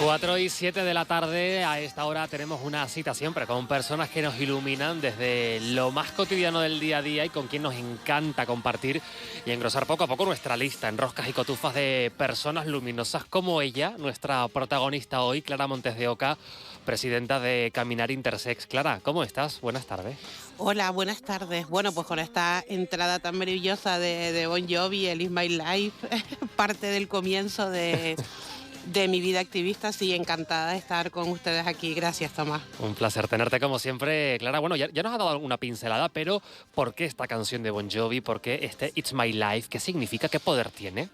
4:07 de la tarde, a esta hora tenemos una cita siempre con personas que nos iluminan desde lo más cotidiano del día a día y con quien nos encanta compartir y engrosar poco a poco nuestra lista en roscas y cotufas de personas luminosas como ella, nuestra protagonista hoy, Clara Montes de Oca, presidenta de Caminar Intersex. Clara, ¿cómo estás? Buenas tardes. Hola, buenas tardes. Bueno, pues con esta entrada tan maravillosa de Bon Jovi, el It's My Life, parte del comienzo de mi vida activista, sí, encantada de estar con ustedes aquí. Gracias, Tomás. Un placer tenerte como siempre, Clara. Bueno, ya nos ha dado alguna pincelada, pero ¿por qué esta canción de Bon Jovi? ¿Por qué este It's My Life? ¿Qué significa? ¿Qué poder tiene?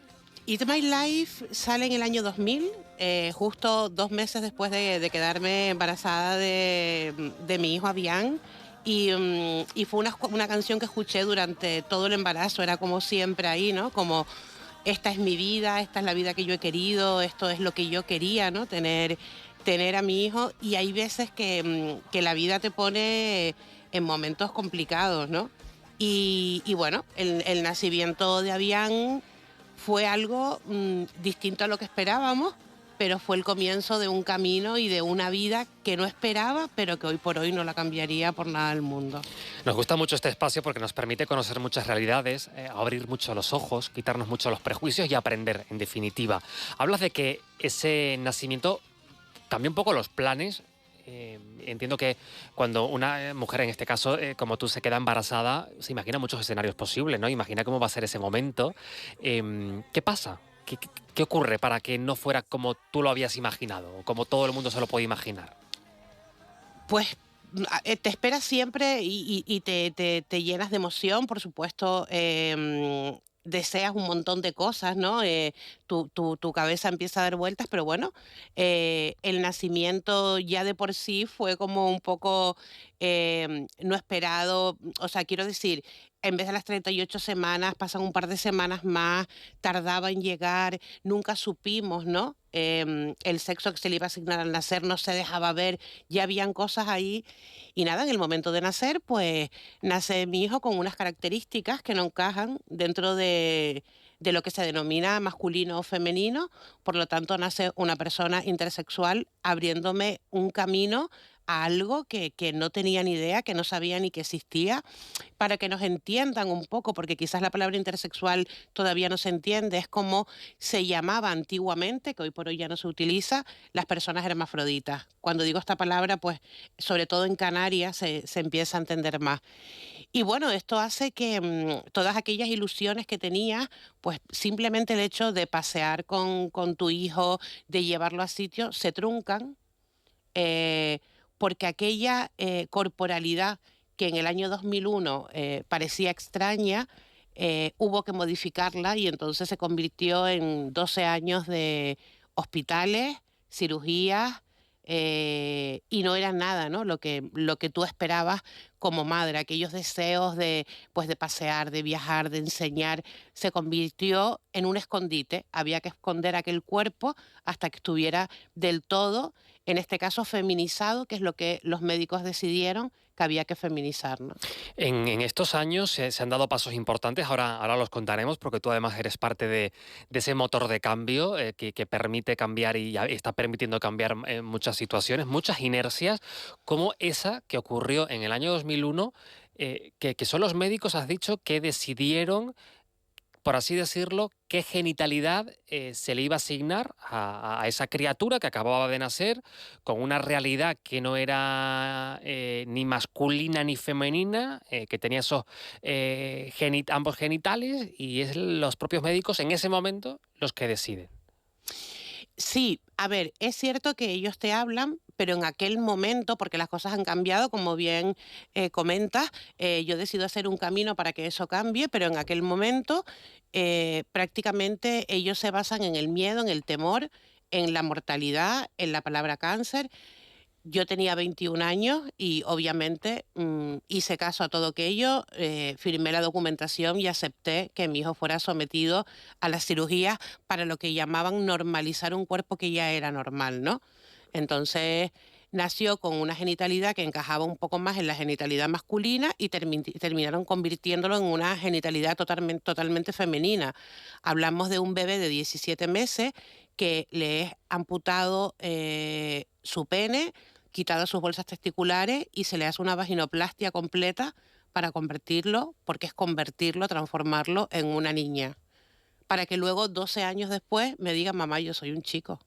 It's My Life sale en el año 2000, justo 2 meses después de quedarme embarazada de mi hijo Avian. Y fue una canción que escuché durante todo el embarazo, era como siempre ahí, ¿no? Como esta es mi vida, esta es la vida que yo he querido, esto es lo que yo quería, ¿no? Tener a mi hijo. Y hay veces que la vida te pone en momentos complicados, ¿no? Y bueno, el nacimiento de Avian fue algo distinto a lo que esperábamos, pero fue el comienzo de un camino y de una vida que no esperaba, pero que hoy por hoy no la cambiaría por nada del mundo. Nos gusta mucho este espacio porque nos permite conocer muchas realidades, abrir mucho los ojos, quitarnos mucho los prejuicios y aprender, en definitiva. Hablas de que ese nacimiento cambió un poco los planes. Entiendo que cuando una mujer, en este caso, como tú, se queda embarazada, se imagina muchos escenarios posibles, ¿no? Imagina cómo va a ser ese momento. ¿Qué pasa? ¿Qué ocurre para que no fuera como tú lo habías imaginado o como todo el mundo se lo puede imaginar? Pues te esperas siempre y te llenas de emoción, por supuesto. Deseas un montón de cosas, ¿no? Tu cabeza empieza a dar vueltas, pero bueno, el nacimiento ya de por sí fue como un poco no esperado. O sea, quiero decir, en vez de las 38 semanas, pasan un par de semanas más, tardaba en llegar, nunca supimos, ¿no? El sexo que se le iba a asignar al nacer no se dejaba ver, ya habían cosas ahí. Y nada, en el momento de nacer, pues nace mi hijo con unas características que no encajan dentro de lo que se denomina masculino o femenino. Por lo tanto, nace una persona intersexual abriéndome un camino a algo que no tenía ni idea, que no sabía ni que existía, para que nos entiendan un poco, porque quizás la palabra intersexual todavía no se entiende. Es como se llamaba antiguamente, que hoy por hoy ya no se utiliza, las personas hermafroditas. Cuando digo esta palabra, pues sobre todo en Canarias se empieza a entender más. Y bueno, esto hace que todas aquellas ilusiones que tenías, pues simplemente el hecho de pasear con tu hijo, de llevarlo a sitio, se truncan, eh, porque aquella corporalidad que en el año 2001 parecía extraña, hubo que modificarla y entonces se convirtió en 12 años de hospitales, cirugías, y no era nada, ¿no? Lo que tú esperabas como madre, aquellos deseos pues de pasear, de viajar, de enseñar, se convirtió en un escondite. Había que esconder aquel cuerpo hasta que estuviera del todo, en este caso feminizado, que es lo que los médicos decidieron que había que feminizar, ¿no? En estos años se han dado pasos importantes, ahora los contaremos, porque tú además eres parte de ese motor de cambio que permite cambiar y está permitiendo cambiar muchas situaciones, muchas inercias, como esa que ocurrió en el año 2001, que son los médicos, has dicho, que decidieron, por así decirlo, qué genitalidad se le iba a asignar a esa criatura que acababa de nacer, con una realidad que no era ni masculina ni femenina, que tenía esos ambos genitales, y es los propios médicos en ese momento los que deciden. Sí, a ver, es cierto que ellos te hablan, pero en aquel momento, porque las cosas han cambiado, como bien comentas, yo decido hacer un camino para que eso cambie, pero en aquel momento prácticamente ellos se basan en el miedo, en el temor, en la mortalidad, en la palabra cáncer. Yo tenía 21 años y obviamente hice caso a todo aquello, firmé la documentación y acepté que mi hijo fuera sometido a la cirugía para lo que llamaban normalizar un cuerpo que ya era normal, ¿no? Entonces nació con una genitalidad que encajaba un poco más en la genitalidad masculina y terminaron convirtiéndolo en una genitalidad totalmente femenina. Hablamos de un bebé de 17 meses que le he amputado su pene, quitado sus bolsas testiculares y se le hace una vaginoplastia completa para convertirlo, porque es convertirlo, transformarlo en una niña. Para que luego, 12 años después, me diga, mamá, yo soy un chico.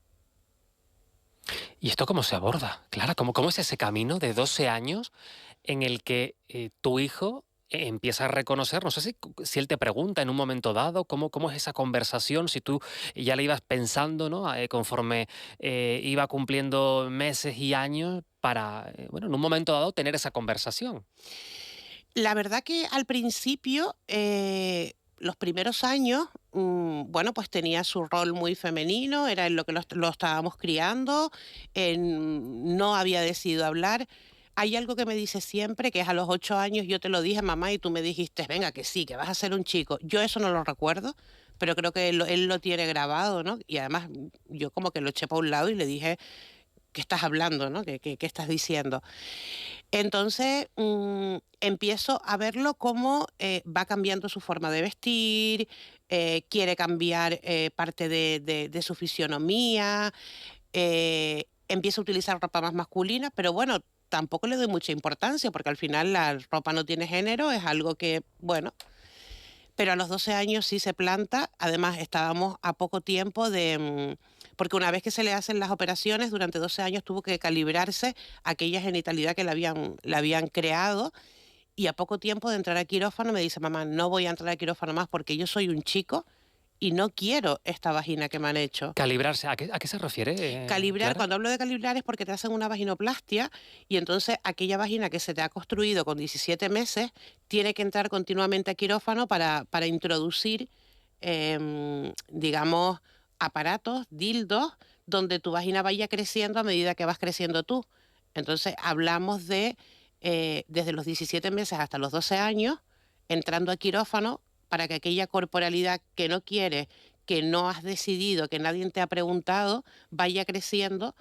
¿Y esto cómo se aborda? Clara, ¿cómo es ese camino de 12 años en el que tu hijo empieza a reconocer, no sé si él te pregunta en un momento dado, cómo es esa conversación, si tú ya la ibas pensando, ¿no? Conforme iba cumpliendo meses y años para, bueno, en un momento dado tener esa conversación. La verdad que al principio, los primeros años, bueno, pues tenía su rol muy femenino, era en lo que lo estábamos criando, no había decidido hablar. Hay algo que me dice siempre, que es a los 8 años yo te lo dije, mamá, y tú me dijiste, venga, que sí, que vas a ser un chico. Yo eso no lo recuerdo, pero creo que él lo tiene grabado, ¿no? Y además yo como que lo eché para un lado y le dije, ¿qué estás hablando, no? ¿Qué estás diciendo? Entonces, empiezo a verlo cómo va cambiando su forma de vestir, quiere cambiar parte de su fisionomía, empieza a utilizar ropa más masculina, pero bueno, tampoco le doy mucha importancia porque al final la ropa no tiene género, es algo que, bueno, pero a los 12 años sí se planta. Además, estábamos a poco tiempo porque una vez que se le hacen las operaciones, durante 12 años tuvo que calibrarse aquella genitalidad que le habían creado. Y a poco tiempo de entrar a quirófano me dice, mamá, no voy a entrar a quirófano más porque yo soy un chico y no quiero esta vagina que me han hecho. Calibrarse, ¿a qué se refiere, Calibrar, Clara? cuando hablo de calibrar es porque te hacen una vaginoplastia y entonces aquella vagina que se te ha construido con 17 meses tiene que entrar continuamente a quirófano para introducir, digamos, aparatos, dildos, donde tu vagina vaya creciendo a medida que vas creciendo tú. Entonces hablamos de desde los 17 meses hasta los 12 años, entrando a quirófano para que aquella corporalidad que no quieres, que no has decidido, que nadie te ha preguntado, vaya creciendo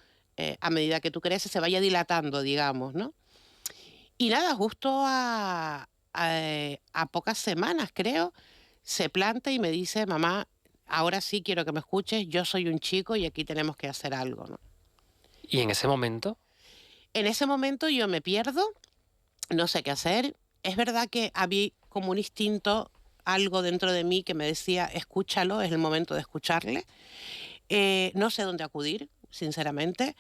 a medida que tú creces, se vaya dilatando, digamos, ¿no? Y nada, justo a pocas semanas, creo, se planta y me dice, mamá, ahora sí quiero que me escuches, yo soy un chico y aquí tenemos que hacer algo, ¿no? Y en ese momento, En ese momento yo me pierdo, no sé qué hacer. Es verdad que había como un instinto, algo dentro de mí que me decía, escúchalo, es el momento de escucharle. No sé dónde acudir, sinceramente.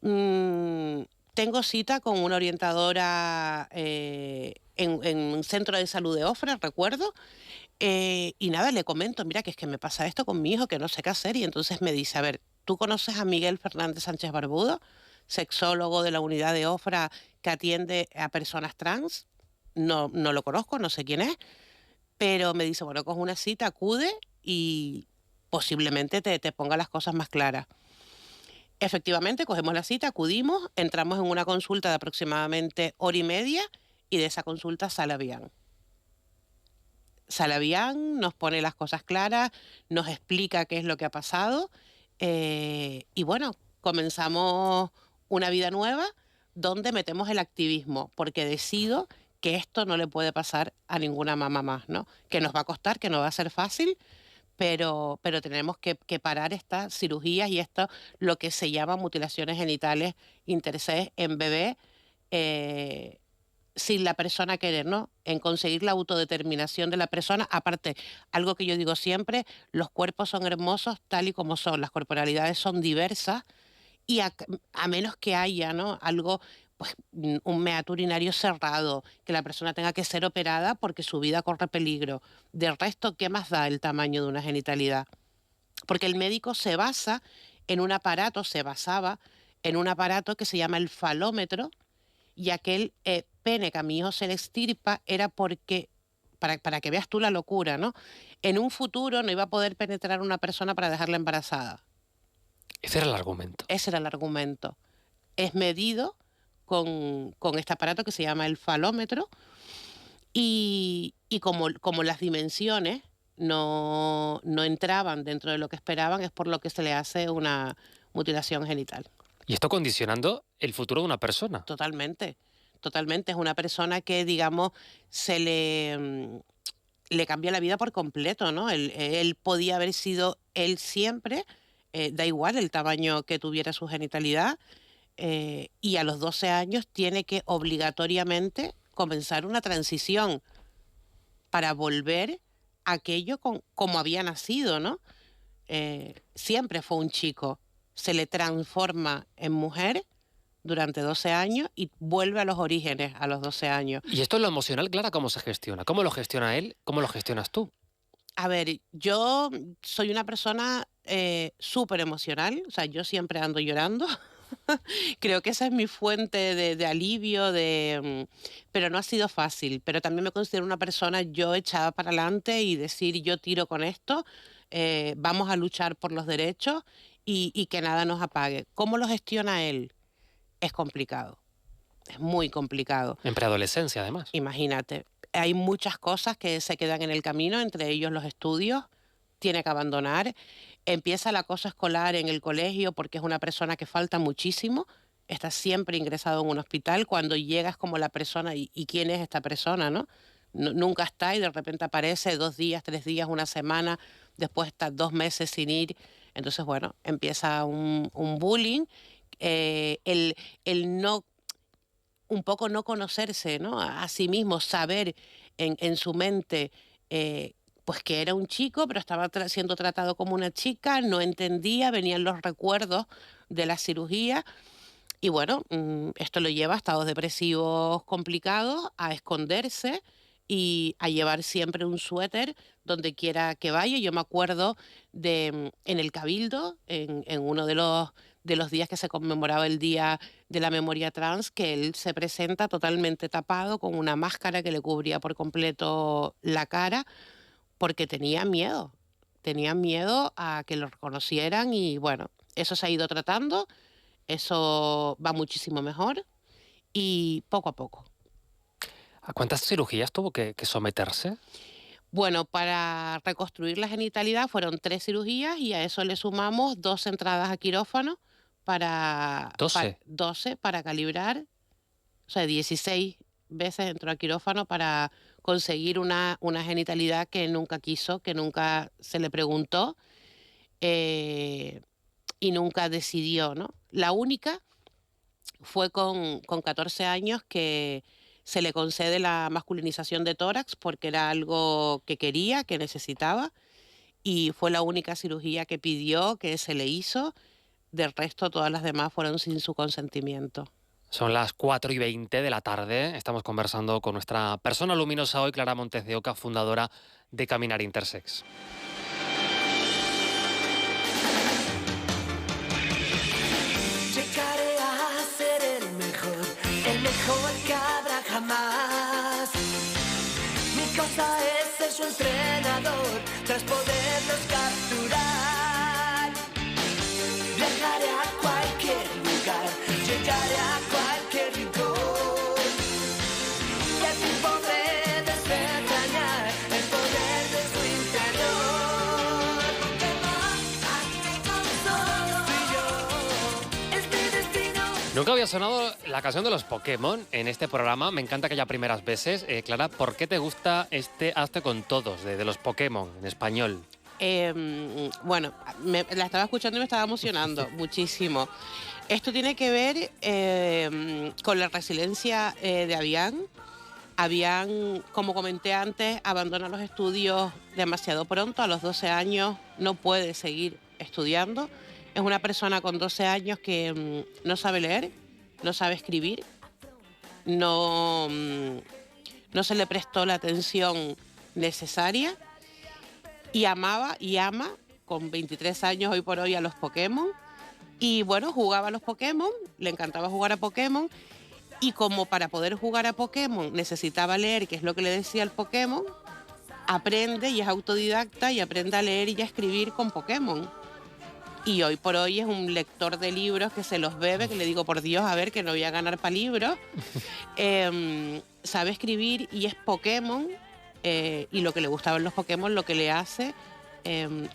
Mm, Tengo cita con una orientadora en un centro de salud de Ofra, recuerdo, y nada, le comento, mira, que es que me pasa esto con mi hijo, que no sé qué hacer, y entonces me dice, a ver, ¿tú conoces a Miguel Fernández Sánchez Barbudo, sexólogo de la unidad de Ofra que atiende a personas trans? No, no lo conozco, no sé quién es, pero me dice, bueno, coge una cita, acude y posiblemente te ponga las cosas más claras. Efectivamente, cogemos la cita, acudimos, entramos en una consulta de aproximadamente hora y media y de esa consulta sale bien. Sale bien, nos pone las cosas claras, nos explica qué es lo que ha pasado y bueno, comenzamos una vida nueva donde metemos el activismo, porque decido que esto no le puede pasar a ninguna mamá más, ¿no? Que nos va a costar, que no va a ser fácil, pero tenemos que parar estas cirugías y esto, lo que se llama mutilaciones genitales intersex en bebé, eh, sin la persona querer, ¿no? En conseguir la autodeterminación de la persona. Aparte, algo que yo digo siempre, los cuerpos son hermosos tal y como son, las corporalidades son diversas y a menos que haya, ¿no? Algo, pues un meato urinario cerrado, que la persona tenga que ser operada porque su vida corre peligro. Del resto, ¿qué más da el tamaño de una genitalidad? Porque el médico se basa en un aparato, se basaba en un aparato que se llama el falómetro, y aquel pene que a mi hijo se le extirpa era porque, para que veas tú la locura, ¿no? En un futuro no iba a poder penetrar una persona para dejarla embarazada. ese era el argumento. Ese era el argumento. Es medido con este aparato que se llama el falómetro y como las dimensiones no entraban dentro de lo que esperaban, es por lo que se le hace una mutilación genital. Y esto condicionando el futuro de una persona. Totalmente, totalmente. Es una persona que, digamos, le cambia la vida por completo, ¿no? Él podía haber sido él siempre, da igual el tamaño que tuviera su genitalidad, y a los 12 años tiene que obligatoriamente comenzar una transición para volver a aquello como había nacido, ¿no? Siempre fue un chico, se le transforma en mujer durante 12 años y vuelve a los orígenes a los 12 años. Y esto en lo emocional, Clara, ¿cómo se gestiona? ¿Cómo lo gestiona él? ¿Cómo lo gestionas tú? A ver, yo soy una persona súper emocional, o sea, yo siempre ando llorando. Creo que esa es mi fuente de alivio, pero no ha sido fácil. Pero también me considero una persona yo echada para adelante y decir yo tiro con esto, vamos a luchar por los derechos y que nada nos apague. ¿Cómo lo gestiona él? Es complicado, es muy complicado. En preadolescencia, además. Imagínate, hay muchas cosas que se quedan en el camino, entre ellos los estudios, tiene que abandonar, empieza el acoso escolar en el colegio porque es una persona que falta muchísimo, está siempre ingresado en un hospital, cuando llegas como la persona, ¿y quién es esta persona, no? Nunca está y de repente aparece 2 días, 3 días, una semana, después está 2 meses sin ir, entonces bueno, empieza un bullying, el no un poco no conocerse, ¿no? A sí mismo, saber en su mente, pues que era un chico, pero estaba siendo tratado como una chica, no entendía, venían los recuerdos de la cirugía y bueno, esto lo lleva a estados depresivos complicados, a esconderse y a llevar siempre un suéter donde quiera que vaya. Yo me acuerdo en el Cabildo, en uno de los días que se conmemoraba el Día de la Memoria Trans, que él se presenta totalmente tapado con una máscara que le cubría por completo la cara, porque tenía miedo a que lo reconocieran y bueno, eso se ha ido tratando, eso va muchísimo mejor y poco a poco. ¿A cuántas cirugías tuvo que someterse? Bueno, para reconstruir la genitalidad fueron 3 cirugías y a eso le sumamos 2 entradas a quirófano para 12. 12 para calibrar, o sea, 16 veces entró a quirófano para conseguir una genitalidad que nunca quiso, que nunca se le preguntó eh, y nunca decidió, ¿no? La única fue con 14 años que se le concede la masculinización de tórax porque era algo que quería, que necesitaba, y fue la única cirugía que pidió, que se le hizo. Del resto, todas las demás fueron sin su consentimiento. Son las 4:20 de la tarde. Estamos conversando con nuestra persona luminosa hoy, Clara Montes de Oca, fundadora de Caminar Intersex. Llegaré a ser el mejor que habrá jamás. Mi cosa es ser su entrenador, tras poderlos capturar. Viajaré a cualquier lugar, llegaré a cualquier rincón. Y así podré desentrañar el poder de su interior. Solo tú y yo, es mi destino. Nunca había sonado la canción de los Pokémon en este programa. Me encanta que haya primeras veces. Clara, ¿por qué te gusta este Hazte con Todos de los Pokémon en español? Bueno, la estaba escuchando y me estaba emocionando muchísimo. Esto tiene que ver con la resiliencia de Avian. Avian, como comenté antes, abandona los estudios demasiado pronto, a los 12 años no puede seguir estudiando. Es una persona con 12 años que no sabe leer, no sabe escribir, no se le prestó la atención necesaria y amaba y ama con 23 años hoy por hoy a los Pokémon. Y bueno, jugaba a los Pokémon, le encantaba jugar a Pokémon. Y como para poder jugar a Pokémon necesitaba leer, que es lo que le decía el Pokémon, aprende y es autodidacta y aprende a leer y a escribir con Pokémon. Y hoy por hoy es un lector de libros que se los bebe, que le digo, por Dios, a ver, que no voy a ganar para libros. Sabe escribir y es Pokémon. Y lo que le gustaba en los Pokémon, lo que le hace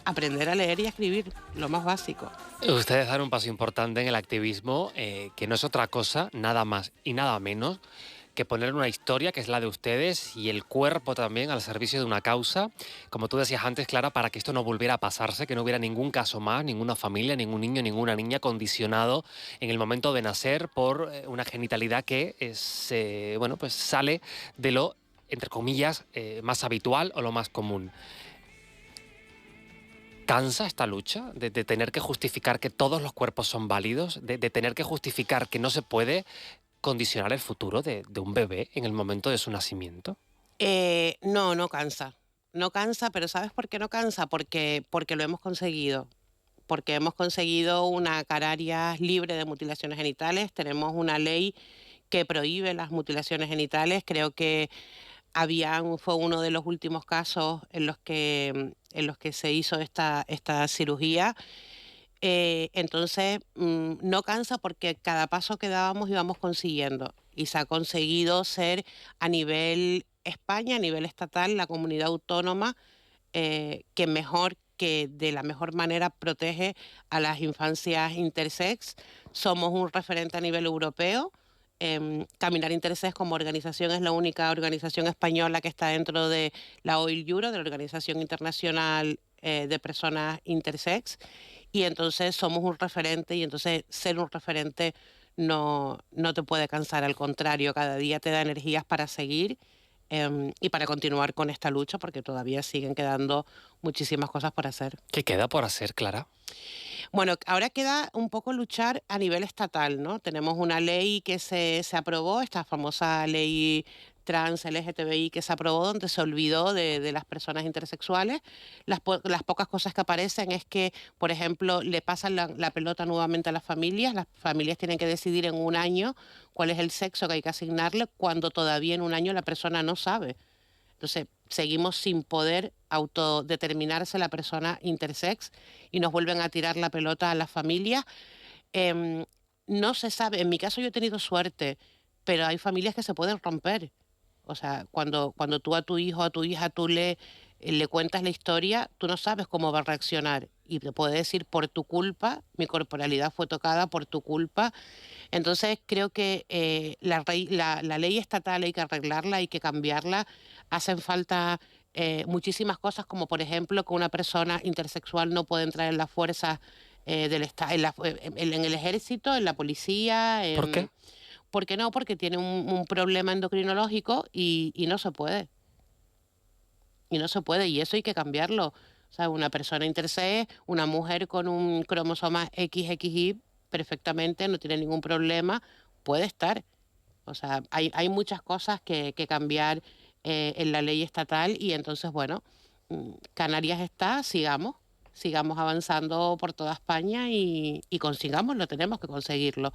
aprender a leer y a escribir, lo más básico. Ustedes dan un paso importante en el activismo, que no es otra cosa, nada más y nada menos que poner una historia que es la de ustedes y el cuerpo también al servicio de una causa, como tú decías antes, Clara, para que esto no volviera a pasarse, que no hubiera ningún caso más, ninguna familia, ningún niño, ninguna niña condicionado en el momento de nacer por una genitalidad que bueno, pues sale de lo, entre comillas, más habitual o lo más común. ¿Cansa esta lucha de tener que justificar que todos los cuerpos son válidos, de tener que justificar que no se puede condicionar el futuro de un bebé en el momento de su nacimiento? No, no cansa. No cansa, pero ¿sabes por qué no cansa? Porque lo hemos conseguido. Porque hemos conseguido una Canarias libre de mutilaciones genitales. Tenemos una ley que prohíbe las mutilaciones genitales. Creo que fue uno de los últimos casos en los que se hizo esta cirugía. Entonces, no cansa porque cada paso que dábamos íbamos consiguiendo. Y se ha conseguido ser a nivel España, a nivel estatal, la comunidad autónoma que de la mejor manera protege a las infancias intersex. Somos un referente a nivel europeo. Caminar Intersex como organización es la única organización española que está dentro de la OIL Euro, de la Organización Internacional de Personas Intersex, y entonces somos un referente, y entonces ser un referente no te puede cansar, al contrario, cada día te da energías para seguir y para continuar con esta lucha, porque todavía siguen quedando muchísimas cosas por hacer. ¿Qué queda por hacer, Clara? Bueno, ahora queda un poco luchar a nivel estatal, ¿no? Tenemos una ley que se aprobó, esta famosa ley trans LGTBI que se aprobó, donde se olvidó de las personas intersexuales. Las pocas cosas que aparecen es que, por ejemplo, le pasan la pelota nuevamente a las familias tienen que decidir en un año cuál es el sexo que hay que asignarle, cuando todavía en un año la persona no sabe. Entonces, seguimos sin poder autodeterminarse la persona intersex y nos vuelven a tirar la pelota a las familias. Em, no se sabe, en mi caso yo he tenido suerte, pero hay familias que se pueden romper. O sea, cuando tú a tu hijo, a tu hija, tú le cuentas la historia, tú no sabes cómo va a reaccionar. Y te puede decir, por tu culpa, mi corporalidad fue tocada por tu culpa. Entonces creo que la ley estatal hay que arreglarla, hay que cambiarla. Hacen falta muchísimas cosas, como por ejemplo que una persona intersexual no puede entrar en las fuerzas del Estado, en el ejército, en la policía. ¿Por qué? ¿Por qué no? Porque tiene un problema endocrinológico y no se puede. Y no se puede, y eso hay que cambiarlo. O sea, una persona intersex, una mujer con un cromosoma XXY, perfectamente, no tiene ningún problema, puede estar. O sea, hay muchas cosas que cambiar en la ley estatal, y entonces, bueno, Canarias está, sigamos avanzando por toda España y consigámoslo, tenemos que conseguirlo.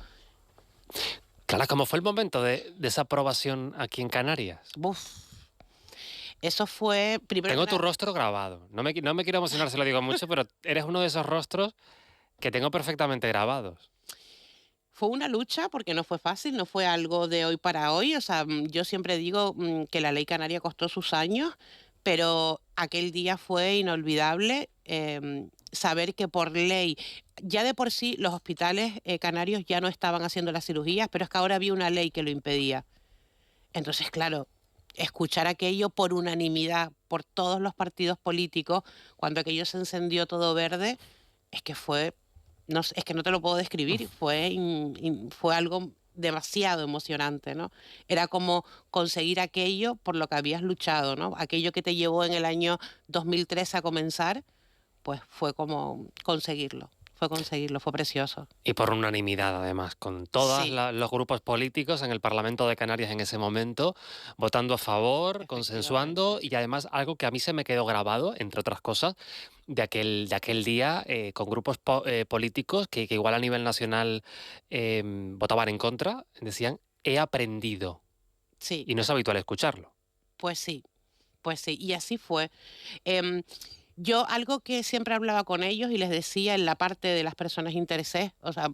Clara, ¿cómo fue el momento de esa aprobación aquí en Canarias? Uf, eso fue, primero Tengo que tu nada, rostro grabado. No me quiero emocionar, se lo digo mucho, pero eres uno de esos rostros que tengo perfectamente grabados. fue una lucha porque no fue fácil, no fue algo de hoy para hoy. O sea, yo siempre digo que la ley canaria costó sus años, pero aquel día fue inolvidable. Saber que por ley, ya de por sí los hospitales canarios ya no estaban haciendo las cirugías, pero es que ahora había una ley que lo impedía. Entonces, claro, escuchar aquello por unanimidad, por todos los partidos políticos, cuando aquello se encendió todo verde, es que fue, no sé, es que no te lo puedo describir, fue algo demasiado emocionante, ¿no? Era como conseguir aquello por lo que habías luchado, ¿no? Aquello que te llevó en el año 2003 a comenzar, pues fue conseguirlo, fue precioso. Y por unanimidad, además, con todos Sí, los grupos políticos en el Parlamento de Canarias en ese momento, votando a favor, consensuando, efectivamente. y además algo que a mí se me quedó grabado, entre otras cosas, de aquel día, con grupos políticos que igual a nivel nacional votaban en contra, decían, he aprendido. Sí, Y no es habitual escucharlo. pues sí, pues sí, y así fue. Em, yo algo que siempre hablaba con ellos y les decía en la parte de las personas intersex, o sea,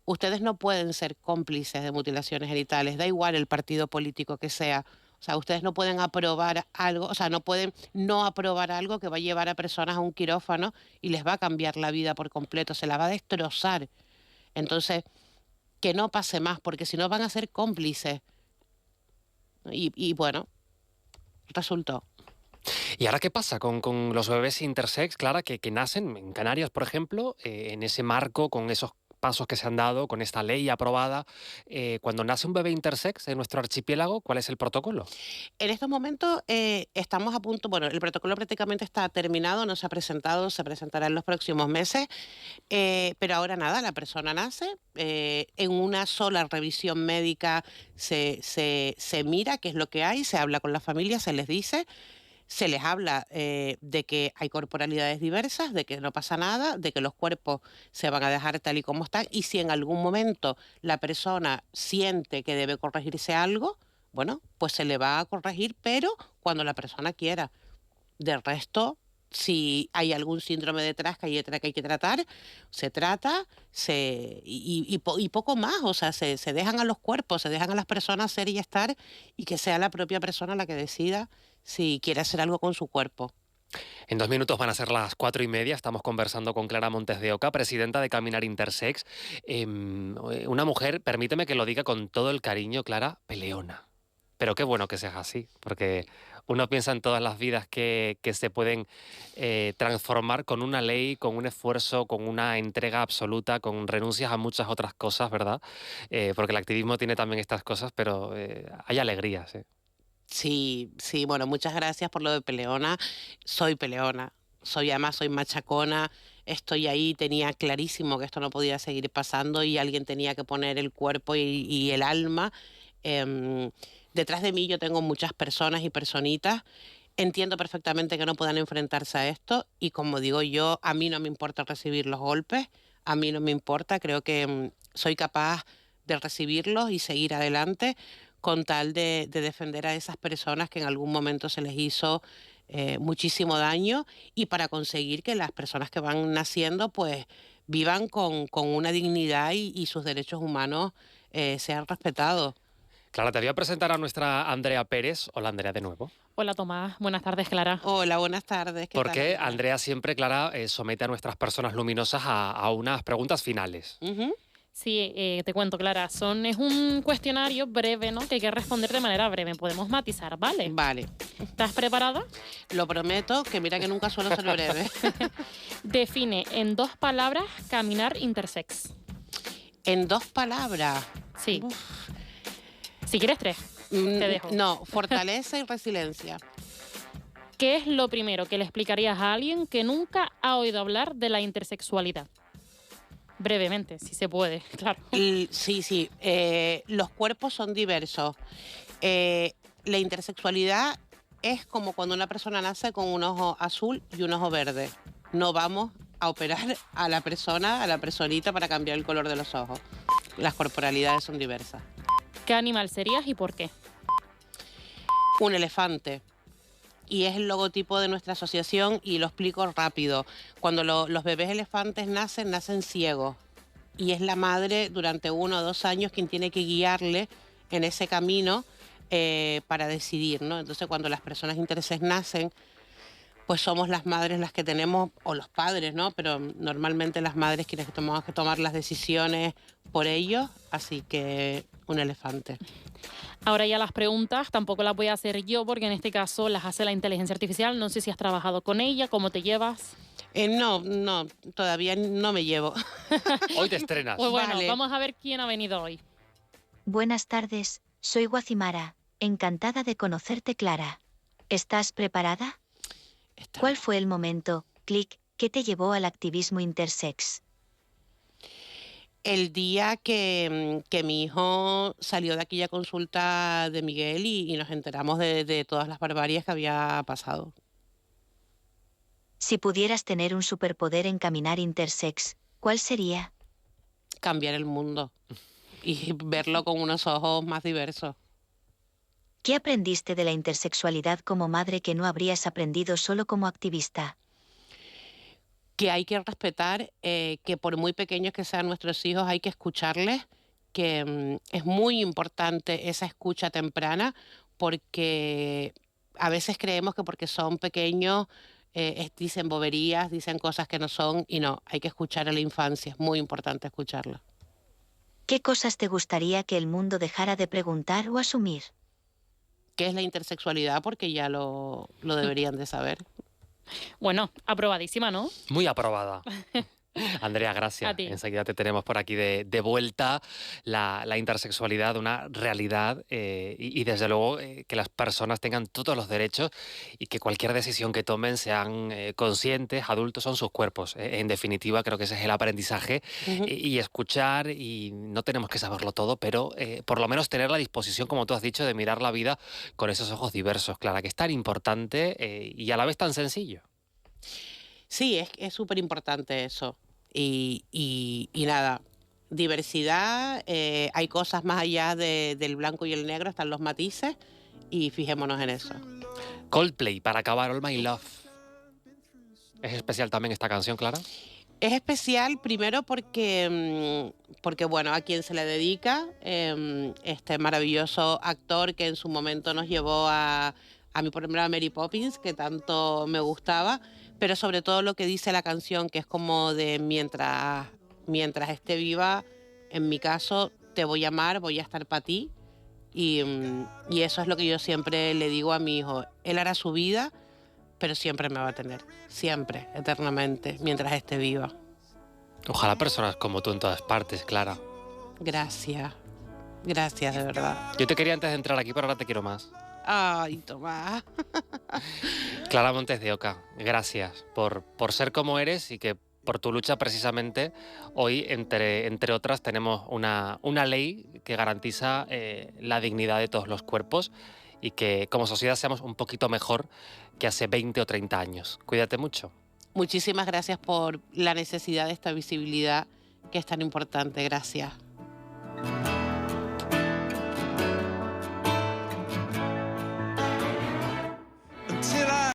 ustedes no pueden ser cómplices de mutilaciones genitales, da igual el partido político que sea. O sea, ustedes no pueden aprobar algo, o sea, no pueden no aprobar algo que va a llevar a personas a un quirófano y les va a cambiar la vida por completo, se la va a destrozar. Entonces, que no pase más, porque si no van a ser cómplices. Y bueno, resultó. ¿Y ahora qué pasa con los bebés intersex, Clara, que nacen en Canarias, por ejemplo, en ese marco, con esos pasos que se han dado, con esta ley aprobada? Cuando nace un bebé intersex en nuestro archipiélago, ¿cuál es el protocolo? En estos momentos estamos a punto, bueno, el protocolo prácticamente está terminado, no se ha presentado, se presentará en los próximos meses, pero ahora nada, la persona nace, en una sola revisión médica se mira qué es lo que hay, se habla con la familia, se les dice, se les habla de que hay corporalidades diversas, de que no pasa nada, de que los cuerpos se van a dejar tal y como están, y si en algún momento la persona siente que debe corregirse algo, bueno, pues se le va a corregir, pero cuando la persona quiera. De resto, si hay algún síndrome detrás que hay que tratar, se trata, y poco más, o sea, se dejan a los cuerpos, se dejan a las personas ser y estar, y que sea la propia persona la que decida si quiere hacer algo con su cuerpo. En 2 minutos van a ser las 4:30. Estamos conversando con Clara Montes de Oca, presidenta de Caminar Intersex. Una mujer, permíteme que lo diga con todo el cariño, Clara, peleona. Pero qué bueno que seas así, porque uno piensa en todas las vidas que se pueden transformar con una ley, con un esfuerzo, con una entrega absoluta, con renuncias a muchas otras cosas, ¿verdad? Porque el activismo tiene también estas cosas, pero hay alegrías, ¿eh? Sí, sí, bueno, muchas gracias por lo de peleona. Soy peleona, además soy machacona, estoy ahí, tenía clarísimo que esto no podía seguir pasando y alguien tenía que poner el cuerpo y el alma. Em, Detrás de mí yo tengo muchas personas y personitas. Entiendo perfectamente que no puedan enfrentarse a esto y como digo yo, a mí no me importa recibir los golpes, a mí no me importa, creo que soy capaz de recibirlos y seguir adelante con tal de defender a esas personas que en algún momento se les hizo muchísimo daño y para conseguir que las personas que van naciendo pues vivan con una dignidad y sus derechos humanos sean respetados. Clara, te voy a presentar a nuestra Andrea Pérez. Hola, Andrea, de nuevo. Hola Tomás, buenas tardes Clara. Hola, buenas tardes, ¿qué tal, Porque Andrea? Andrea siempre, Clara, somete a nuestras personas luminosas a unas preguntas finales. Ujú. Sí, te cuento Clara, es un cuestionario breve, ¿no? Que hay que responder de manera breve, podemos matizar, ¿vale? Vale, ¿Estás preparada? lo prometo, que mira que nunca suelo ser breve. Define en 2 palabras caminar intersex. En 2 palabras. Sí, Uf, si quieres 3, te dejo. No, fortaleza y resiliencia. ¿Qué es lo primero que le explicarías a alguien que nunca ha oído hablar de la intersexualidad? Brevemente, si se puede, claro. Sí, sí, los cuerpos son diversos. La intersexualidad es como cuando una persona nace con un ojo azul y un ojo verde. No vamos a operar a la persona, a la personita para cambiar el color de los ojos. Las corporalidades son diversas. ¿Qué animal serías y por qué? Un elefante. Y es el logotipo de nuestra asociación y lo explico rápido. Cuando los bebés elefantes nacen ciegos y es la madre durante 1 o 2 años quien tiene que guiarle en ese camino para decidir, ¿no? Entonces cuando las personas intereses nacen, pues somos las madres las que tenemos, o los padres, ¿no? Pero normalmente las madres quienes tenemos que tomar las decisiones por ellos, así que un elefante. Ahora ya las preguntas tampoco las voy a hacer yo porque en este caso las hace la inteligencia artificial. No sé si has trabajado con ella, cómo te llevas. No, todavía no me llevo. Hoy te estrenas. Pues bueno, Vale. vamos a ver quién ha venido hoy. Buenas tardes, soy Guacimara, encantada de conocerte Clara. ¿Estás preparada? ¿Cuál fue el momento, clic, que te llevó al activismo intersex? El día que mi hijo salió de aquella consulta de Miguel y nos enteramos de todas las barbaries que había pasado. Si pudieras tener un superpoder en caminar intersex, ¿cuál sería? Cambiar el mundo y verlo con unos ojos más diversos. ¿Qué aprendiste de la intersexualidad como madre que no habrías aprendido solo como activista? Que hay que respetar, que por muy pequeños que sean nuestros hijos hay que escucharles, que es muy importante esa escucha temprana porque a veces creemos que porque son pequeños dicen boberías, dicen cosas que no son y no, hay que escuchar a la infancia, es muy importante escucharla. ¿Qué cosas te gustaría que el mundo dejara de preguntar o asumir? qué es la intersexualidad, porque ya lo deberían de saber. Bueno, aprobadísima, ¿no? Muy aprobada. Andrea, A gracias. ti. Enseguida te tenemos por aquí de vuelta. La intersexualidad, una realidad y desde luego que las personas tengan todos los derechos y que cualquier decisión que tomen sean conscientes, adultos, son sus cuerpos. En definitiva, creo que ese es el aprendizaje y escuchar, y no tenemos que saberlo todo, pero por lo menos tener la disposición, como tú has dicho, de mirar la vida con esos ojos diversos, Clara, que es tan importante y a la vez tan sencillo. Sí, es súper importante eso. Y nada, diversidad, hay cosas más allá del blanco y el negro, están los matices, y fijémonos en eso. Coldplay, para acabar, All My Love. ¿Es especial también esta canción, Clara? Es especial primero porque bueno, a quien se le dedica, este maravilloso actor que en su momento nos llevó a mí, por ejemplo, a Mary Poppins, que tanto me gustaba, pero sobre todo lo que dice la canción, que es como de mientras esté viva, en mi caso, te voy a amar, voy a estar para ti. Y eso es lo que yo siempre le digo a mi hijo. Él hará su vida, pero siempre me va a tener. Siempre, eternamente, mientras esté viva. Ojalá personas como tú en todas partes, Clara. Gracias. Gracias, de verdad. Yo te quería antes de entrar aquí, pero ahora te quiero más. Ay, Tomás. Clara Montes de Oca, gracias por ser como eres y que por tu lucha precisamente hoy, entre otras, tenemos una ley que garantiza la dignidad de todos los cuerpos y que como sociedad seamos un poquito mejor que hace 20 o 30 años. Cuídate mucho. Muchísimas gracias por la necesidad de esta visibilidad que es tan importante. Gracias.